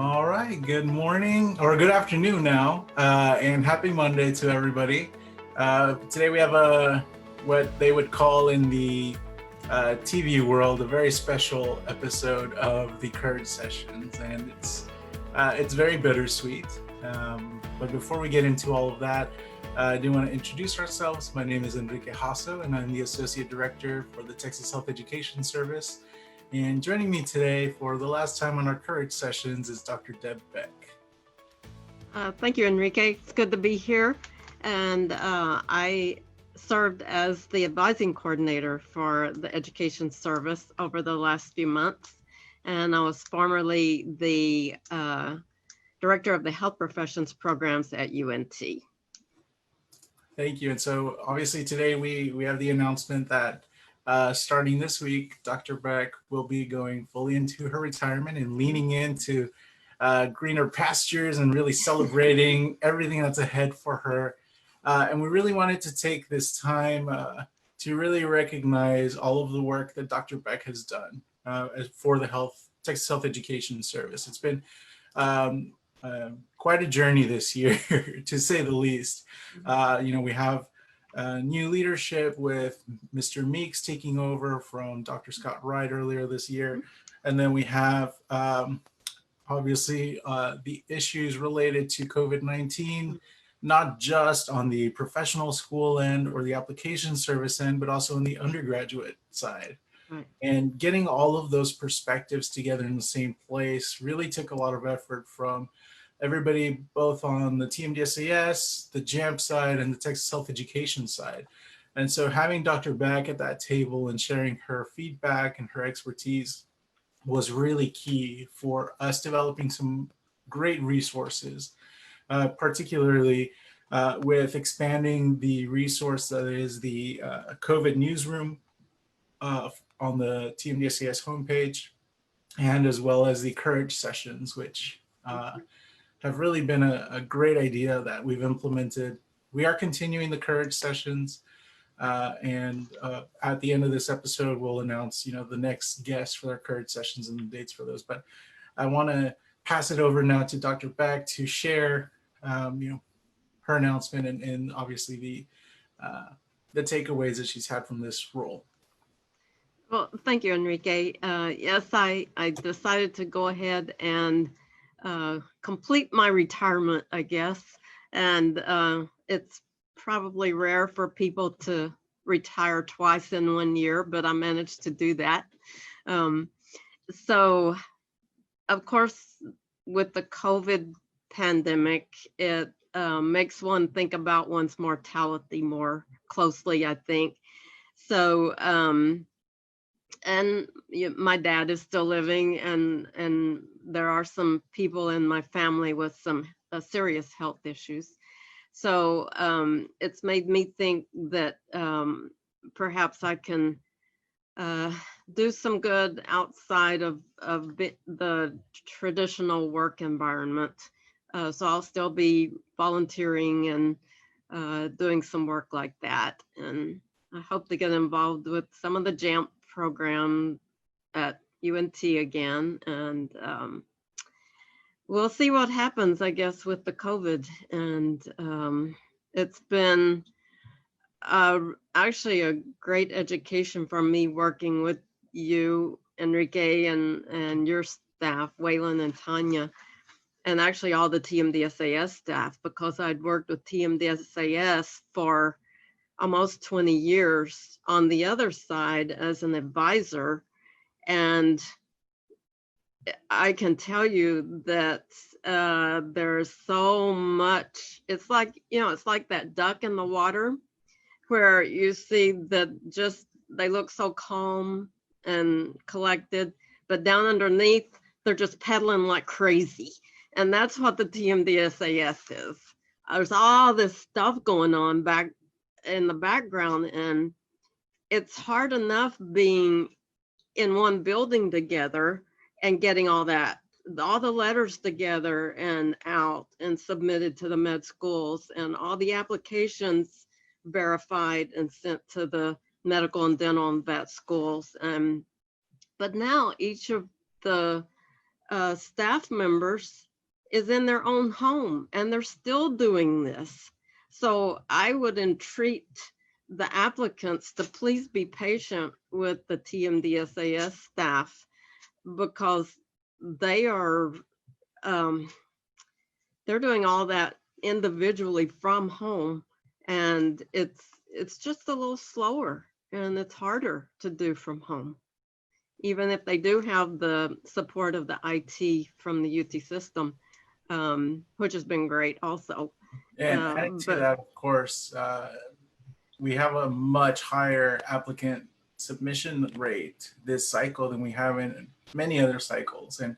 All right, good morning or good afternoon now, and happy Monday to everybody. Today we have what they would call in the TV world a very special episode of the Courage Sessions, and it's very bittersweet. But before we get into all of that, I do want to introduce ourselves. My name is Enrique Hasso, and I'm the Associate Director for the Texas Health Education Service. And joining me today for the last time on our Courage Sessions is Dr. Beck. Thank you, Enrique. It's good to be here. And I served as the advising coordinator for the education service over the last few months. And I was formerly the director of the health professions programs at UNT. Thank you. And so obviously today we have the announcement that starting this week, Dr. Beck will be going fully into her retirement and leaning into greener pastures and really celebrating everything that's ahead for her. And we really wanted to take this time to really recognize all of the work that Dr. Beck has done for the Texas Health Education Service. It's been quite a journey this year, to say the least. We have new leadership with Mr. Meeks taking over from Dr. Scott Wright earlier this year. And then we have obviously the issues related to COVID-19, not just on the professional school end or the application service end, but also on the undergraduate side. Right. And getting all of those perspectives together in the same place really took a lot of effort from everybody, both on the TMDSAS, the JAMP side, and the Texas Health Education side. And so having Dr. Beck at that table and sharing her feedback and her expertise was really key for us developing some great resources, particularly with expanding the resource that is the COVID newsroom on the TMDSAS homepage, and as well as the Courage Sessions, which have really been a great idea that we've implemented. We are continuing the Courage Sessions, and at the end of this episode, we'll announce, the next guests for our Courage Sessions and the dates for those. But I want to pass it over now to Dr. Beck to share, her announcement and obviously the takeaways that she's had from this role. Well, thank you, Enrique. Yes, I decided to go ahead and complete my retirement, I guess. And it's probably rare for people to retire twice in 1 year, but I managed to do that. So, of course, with the COVID pandemic, it makes one think about one's mortality more closely, I think. So, and my dad is still living, and there are some people in my family with some serious health issues. So it's made me think that perhaps I can do some good outside of the traditional work environment. So I'll still be volunteering and doing some work like that. And I hope to get involved with some of the JAMP program at UNT again, and we'll see what happens, I guess, with the COVID. And it's been actually a great education for me working with you, Enrique, and your staff, Waylon and Tanya, and actually all the TMDSAS staff, because I'd worked with TMDSAS for almost 20 years on the other side as an advisor. And I can tell you that there's so much, it's like that duck in the water where you see that just, they look so calm and collected, but down underneath, they're just pedaling like crazy. And that's what the TMDSAS is. There's all this stuff going on back in the background, and it's hard enough being in one building together and getting all the letters together and out and submitted to the med schools, and all the applications verified and sent to the medical and dental and vet schools. But now each of the staff members is in their own home, and they're still doing this. So I would entreat the applicants to please be patient with the TMDSAS staff, because they are they're doing all that individually from home, and it's just a little slower and it's harder to do from home, even if they do have the support of the IT from the UT system, which has been great also. And adding to that, of course, we have a much higher applicant submission rate this cycle than we have in many other cycles. And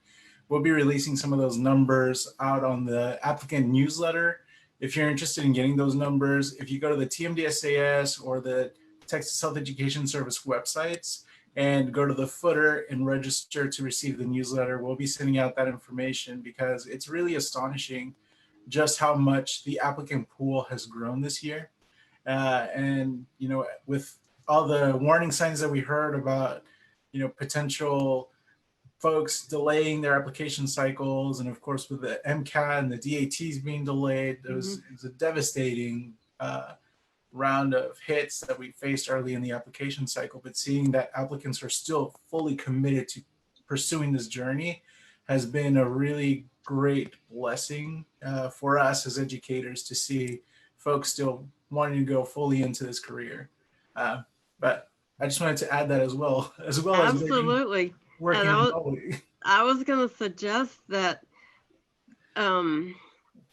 we'll be releasing some of those numbers out on the applicant newsletter. If you're interested in getting those numbers, if you go to the TMDSAS or the Texas Health Education Service websites and go to the footer and register to receive the newsletter, we'll be sending out that information, because it's really astonishing just how much the applicant pool has grown this year. And, you know, with all the warning signs that we heard about, you know, potential folks delaying their application cycles, and of course with the MCAT and the DATs being delayed, it was a devastating round of hits that we faced early in the application cycle. But seeing that applicants are still fully committed to pursuing this journey has been a really great blessing for us as educators, to see folks still wanting to go fully into this career. But I just wanted to add that as well Absolutely. as working remotely. I was going to suggest that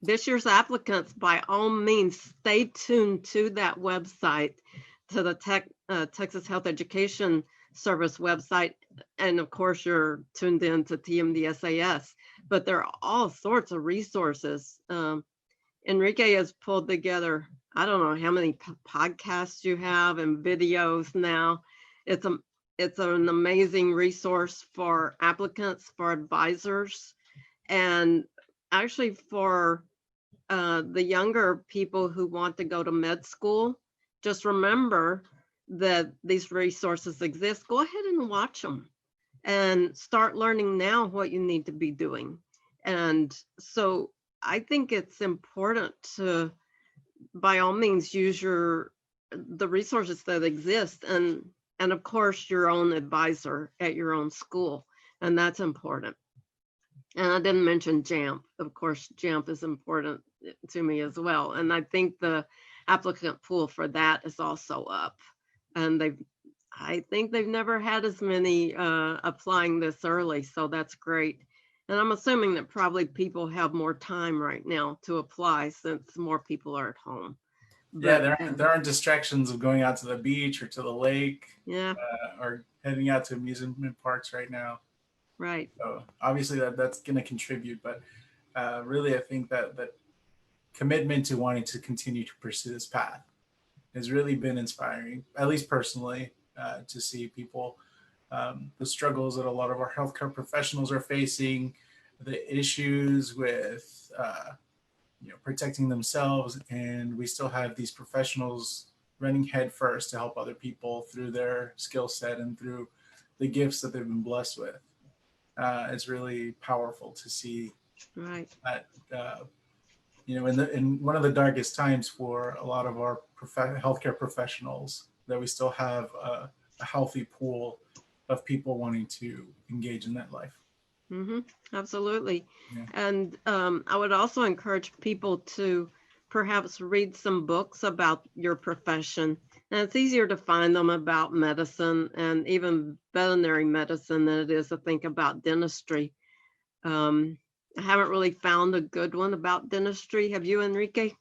this year's applicants, by all means, stay tuned to that website, to the Texas Health Education Service website. And of course, you're tuned in to TMDSAS, but there are all sorts of resources. Enrique has pulled together, I don't know how many podcasts you have and videos now. It's an amazing resource for applicants, for advisors, and actually for the younger people who want to go to med school. Just remember that these resources exist. Go ahead and watch them and start learning now what you need to be doing. And so I think it's important to, by all means, use the resources that exist, and of course your own advisor at your own school, and that's important. And I didn't mention JAMP. Of course, JAMP is important to me as well, and I think the applicant pool for that is also up, and I think they've never had as many applying this early, so that's great. And I'm assuming that probably people have more time right now to apply since more people are at home. But, yeah, there aren't distractions of going out to the beach or to the lake, yeah, or heading out to amusement parks right now. Right. So obviously that's going to contribute, but really I think that commitment to wanting to continue to pursue this path has really been inspiring, at least personally, to see people, the struggles that a lot of our healthcare professionals are facing, the issues with protecting themselves, and we still have these professionals running headfirst to help other people through their skill set and through the gifts that they've been blessed with. It's really powerful to see right. that, in one of the darkest times for a lot of our healthcare professionals, that we still have a healthy pool of people wanting to engage in that life. Mm-hmm. Absolutely. Yeah. And I would also encourage people to perhaps read some books about your profession. And it's easier to find them about medicine and even veterinary medicine than it is to think about dentistry. I haven't really found a good one about dentistry. Have you, Enrique?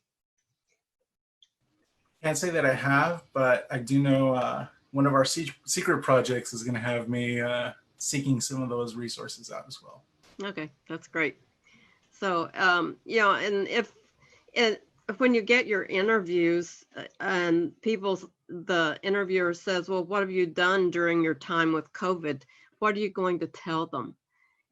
Can't say that I have, but I do know one of our secret projects is going to have me seeking some of those resources out as well. Okay, that's great. So, and if when you get your interviews and the interviewer says, well, what have you done during your time with COVID? What are you going to tell them?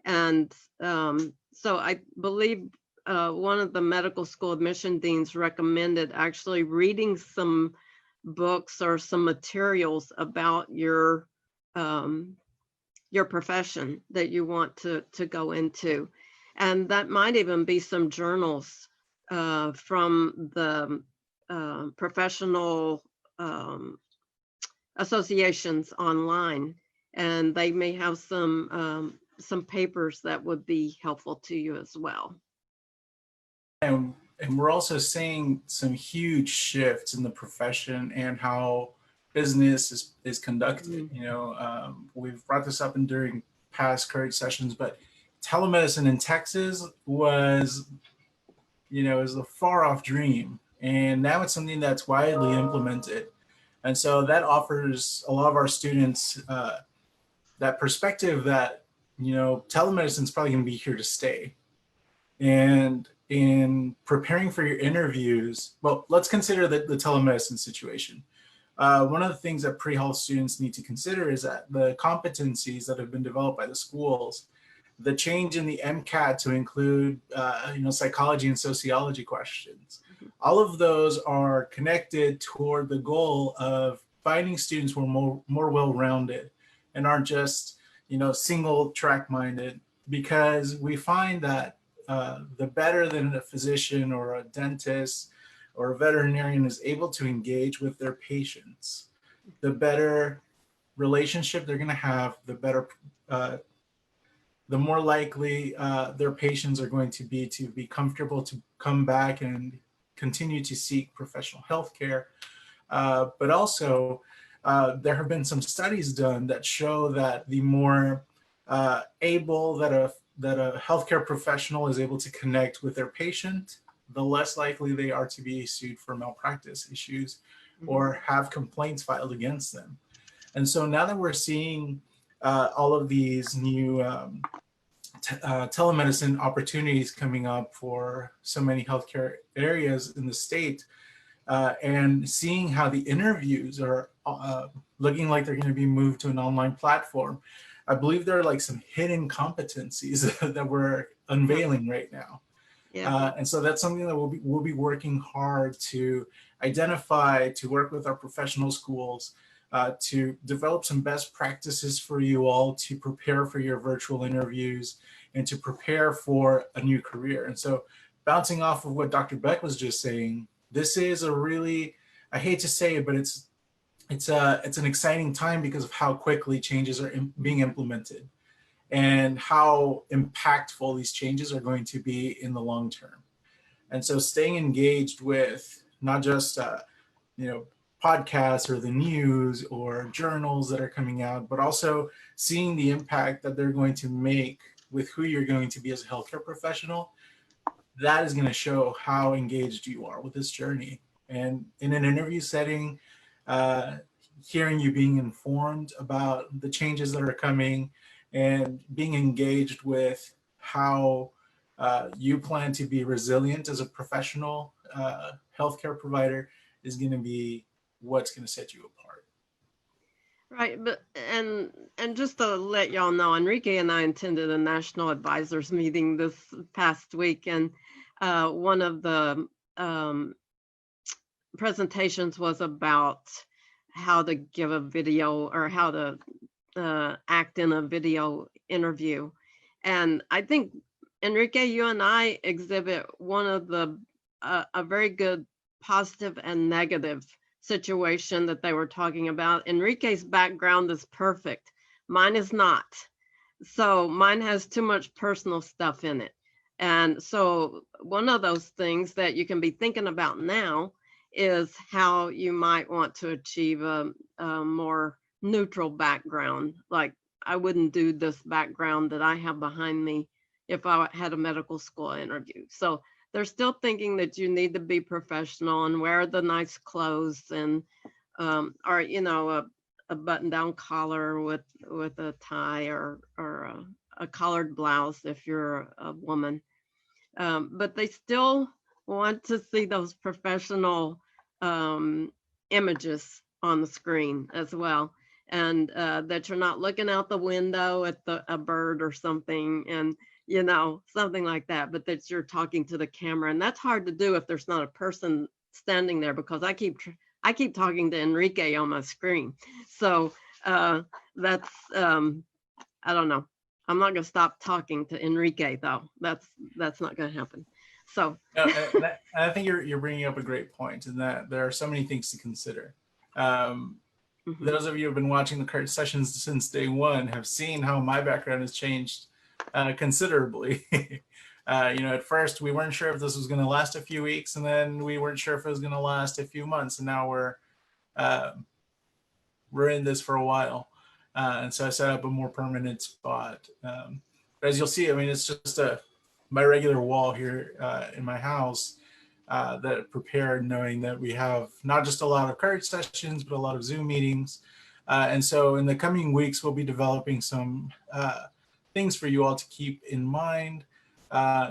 And so I believe one of the medical school admission deans recommended actually reading some books or some materials about your your profession that you want to go into. And that might even be some journals from the professional associations online, and they may have some papers that would be helpful to you as well. And we're also seeing some huge shifts in the profession and how business is conducted. You know, we've brought this up during past courage sessions, but telemedicine in Texas was, you know, is a far off dream. And now it's something that's widely implemented. And so that offers a lot of our students that perspective that, you know, telemedicine is probably going to be here to stay. And in preparing for your interviews, well, let's consider the telemedicine situation. One of the things that pre-health students need to consider is that the competencies that have been developed by the schools, the change in the MCAT to include, you know, psychology and sociology questions, all of those are connected toward the goal of finding students who are more well-rounded and aren't just, you know, single track minded, because we find that the better that a physician or a dentist or a veterinarian is able to engage with their patients, the better relationship they're going to have, the better, the more likely their patients are going to be comfortable to come back and continue to seek professional health care. But also, there have been some studies done that show that the more able that a healthcare professional is able to connect with their patient, the less likely they are to be sued for malpractice issues or have complaints filed against them. And so now that we're seeing all of these new telemedicine opportunities coming up for so many healthcare areas in the state, and seeing how the interviews are looking like they're going to be moved to an online platform, I believe there are like some hidden competencies that we're unveiling right now. Yeah. And so that's something that we'll be working hard to identify, to work with our professional schools, to develop some best practices for you all to prepare for your virtual interviews and to prepare for a new career. And so bouncing off of what Dr. Beck was just saying, this is a really, I hate to say it, but it's an exciting time because of how quickly changes are being implemented and how impactful these changes are going to be in the long term. And so staying engaged with not just, you know, podcasts or the news or journals that are coming out, but also seeing the impact that they're going to make with who you're going to be as a healthcare professional, that is going to show how engaged you are with this journey. And in an interview setting, hearing you being informed about the changes that are coming and being engaged with how you plan to be resilient as a professional healthcare provider is going to be what's going to set you apart. Right, but and just to let y'all know, Enrique and I attended a national advisors meeting this past week, and one of the presentations was about how to give a video or how to act in a video interview. And I think, Enrique, you and I exhibit one of the a very good positive and negative situation that they were talking about. Enrique's background is perfect. Mine is not. So mine has too much personal stuff in it. And so one of those things that you can be thinking about now is how you might want to achieve a more neutral background. Like, I wouldn't do this background that I have behind me if I had a medical school interview. So they're still thinking that you need to be professional and wear the nice clothes and or, you know, a button-down collar with a tie or a collared blouse if you're a woman. But they still want to see those professional images on the screen as well, and that you're not looking out the window at a bird or something, and you know, something like that, but that you're talking to the camera. And that's hard to do if there's not a person standing there, because I keep talking to Enrique on my screen. So that's I don't know. I'm not going to stop talking to Enrique though. That's not going to happen. So I think you're bringing up a great point in that there are so many things to consider. Those of you who have been watching the current sessions since day one have seen how my background has changed considerably. At first we weren't sure if this was going to last a few weeks, and then we weren't sure if it was going to last a few months, and now we're in this for a while. And so I set up a more permanent spot. But as you'll see, I mean, it's just my regular wall here in my house that prepared, knowing that we have not just a lot of courage sessions, but a lot of Zoom meetings. And so in the coming weeks, we'll be developing some things for you all to keep in mind,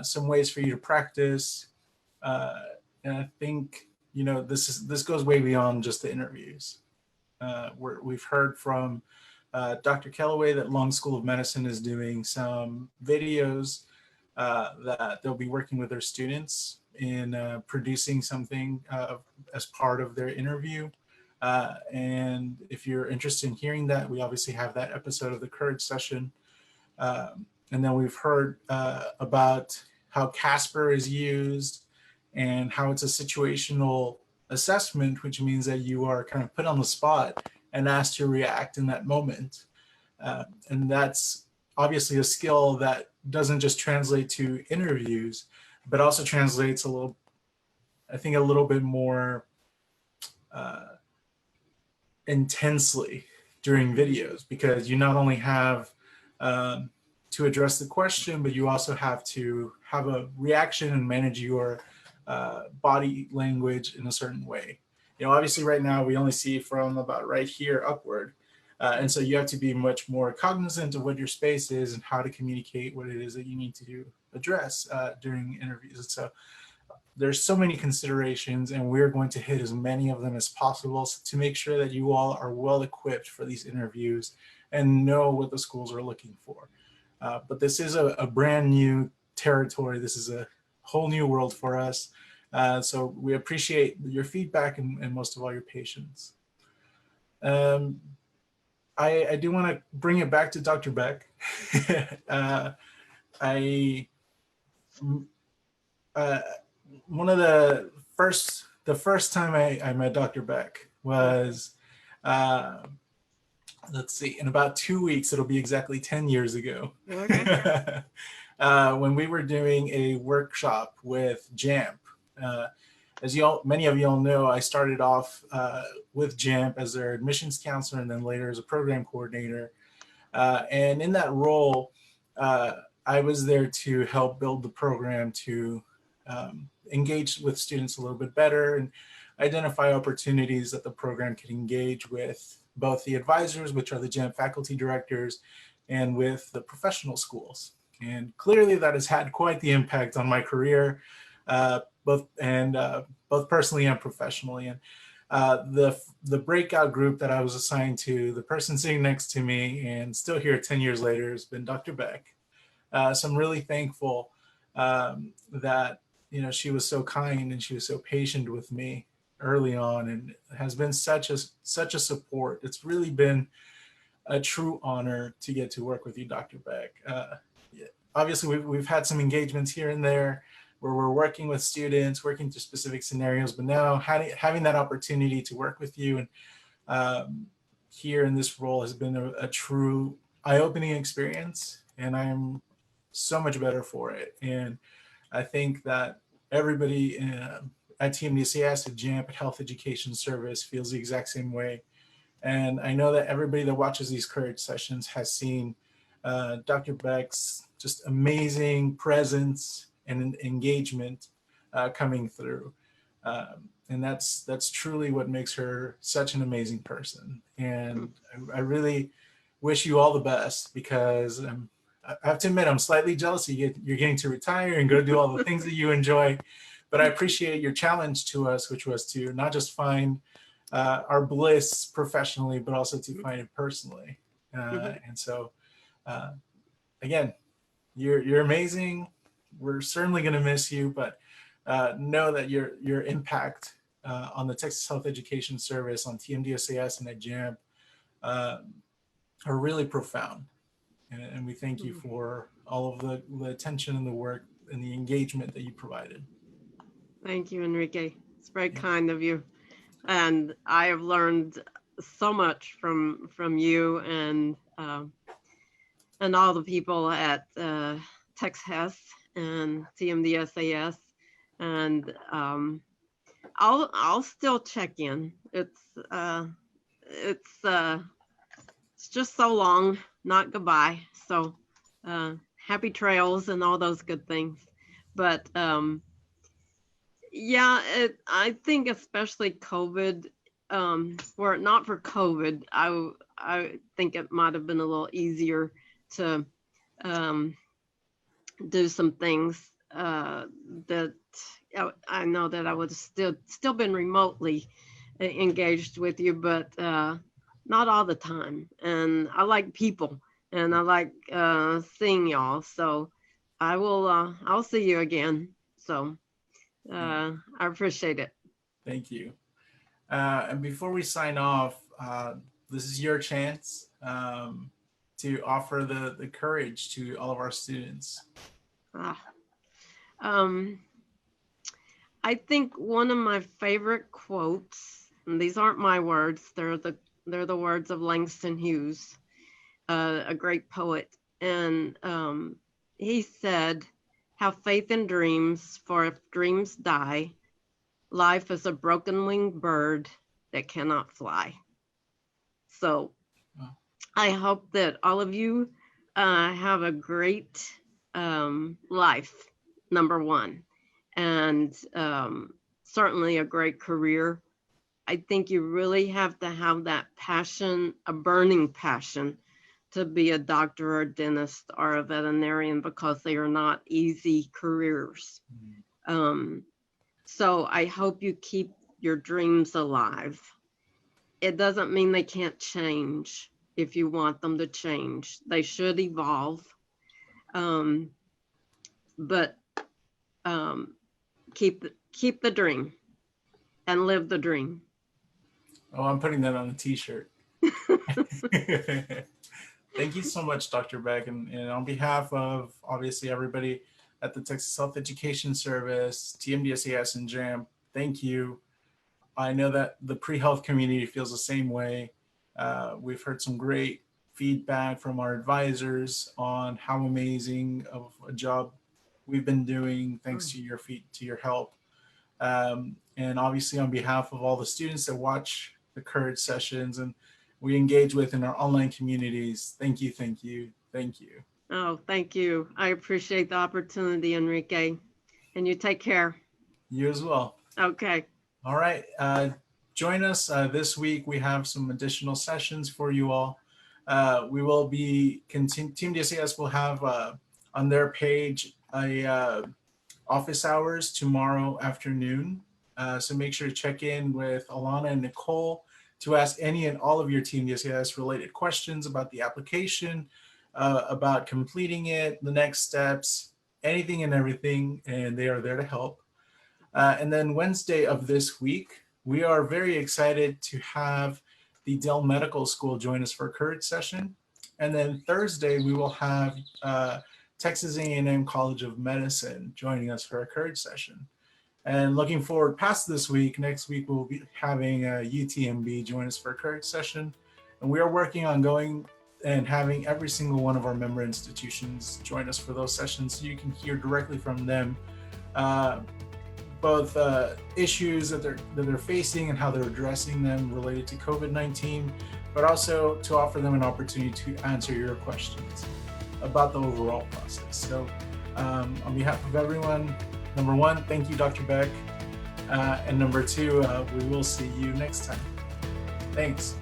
some ways for you to practice. And I think, this goes way beyond just the interviews. We've heard from Dr. Kellaway that Long School of Medicine is doing some videos that they'll be working with their students in producing something as part of their interview. And if you're interested in hearing that, we obviously have that episode of the Courage session. And then we've heard about how Casper is used and how it's a situational assessment, which means that you are kind of put on the spot and asked to react in that moment. And that's obviously a skill that doesn't just translate to interviews, but also translates a little bit more intensely during videos, because you not only have to address the question, but you also have to have a reaction and manage your body language in a certain way. Obviously right now we only see from about right here upward. And so you have to be much more cognizant of what your space is and how to communicate what it is that you need to address during interviews. And so there's so many considerations, and we're going to hit as many of them as possible to make sure that you all are well equipped for these interviews and know what the schools are looking for. But this is a brand new territory. This is a whole new world for us. So we appreciate your feedback and most of all your patience. I do want to bring it back to Dr. Beck. One of the first time I met Dr. Beck was, let's see, in about 2 weeks, it'll be exactly 10 years ago. okay. When we were doing a workshop with JAMP. As many of you all know, I started off with JAMP as their admissions counselor and then later as a program coordinator. And in that role, I was there to help build the program to engage with students a little bit better and identify opportunities that the program could engage with both the advisors, which are the JAMP faculty directors, and with the professional schools. And clearly that has had quite the impact on my career, both personally and professionally. And the breakout group that I was assigned to, the person sitting next to me and still here 10 years later, has been Dr. Beck. So I'm really thankful that she was so kind and she was so patient with me early on, and has been such a support. It's really been a true honor to get to work with you, Dr. Beck. Obviously, we've had some engagements here and there where we're working with students, working through specific scenarios, but now having that opportunity to work with you and here in this role has been a true eye-opening experience, and I'm so much better for it. And I think that everybody at TMDCS, at JAMP, at Health Education Service feels the exact same way. And I know that everybody that watches these Courage sessions has seen Dr. Beck's just amazing presence and engagement coming through. And that's truly what makes her such an amazing person. And I really wish you all the best, because I have to admit, I'm slightly jealous you're getting to retire and go do all the things that you enjoy. But I appreciate your challenge to us, which was to not just find our bliss professionally, but also to find it personally. And so, again, you're amazing. We're certainly going to miss you, but know that your impact on the Texas Health Education Service, on TMDSAS, and at JAMP are really profound. And we thank you for all of the attention and the work and the engagement that you provided. Thank you, Enrique. It's very Yeah. kind of you. And I have learned so much from you and all the people at Texas and TMDSAS. And I'll still check in. It's just so long, not goodbye. So happy trails and all those good things. But yeah, I think especially COVID, were it not for COVID, I think it might have been a little easier to do some things that I know that I would have still been remotely engaged with you, but not all the time. And I like people, and I like seeing y'all. So I'll see you again. So I appreciate it. Thank you. And before we sign off, this is your chance to offer the courage to all of our students. I think one of my favorite quotes, and these aren't my words, they're the words of Langston Hughes, a great poet. And he said, "Have faith in dreams, for if dreams die, life is a broken winged bird that cannot fly." So I hope that all of you have a great life, number one, and certainly a great career. I think you really have to have that passion, a burning passion, to be a doctor or a dentist or a veterinarian, because they are not easy careers. So I hope you keep your dreams alive. It doesn't mean they can't change if you want them to change. They should evolve. But keep the dream and live the dream. Oh, I'm putting that on a t-shirt. Thank you so much, Dr. Beck. And on behalf of obviously everybody at the Texas Health Education Service, TMDSAS and JAM, thank you. I know that the pre-health community feels the same way. We've heard some great feedback from our advisors on how amazing of a job we've been doing thanks to your help. And obviously on behalf of all the students that watch the Courage sessions and we engage with in our online communities, thank you, thank you, thank you. Oh, thank you. I appreciate the opportunity, Enrique. And you take care. You as well. Okay. All right. Join us this week. We have some additional sessions for you all. We will be Team DSAS will have on their page a office hours tomorrow afternoon. So make sure to check in with Alana and Nicole to ask any and all of your Team DSAS related questions about the application, about completing it, the next steps, anything and everything, and they are there to help. And then Wednesday of this week, we are very excited to have the Dell Medical School join us for a Courage session. And then Thursday, we will have Texas A&M College of Medicine joining us for a Courage session. And looking forward past this week, next week we'll be having UTMB join us for a Courage session. And we are working on going and having every single one of our member institutions join us for those sessions so you can hear directly from them both issues that they're facing and how they're addressing them related to COVID-19, but also to offer them an opportunity to answer your questions about the overall process. So on behalf of everyone, number one, thank you, Dr. Beck. And number two, we will see you next time. Thanks.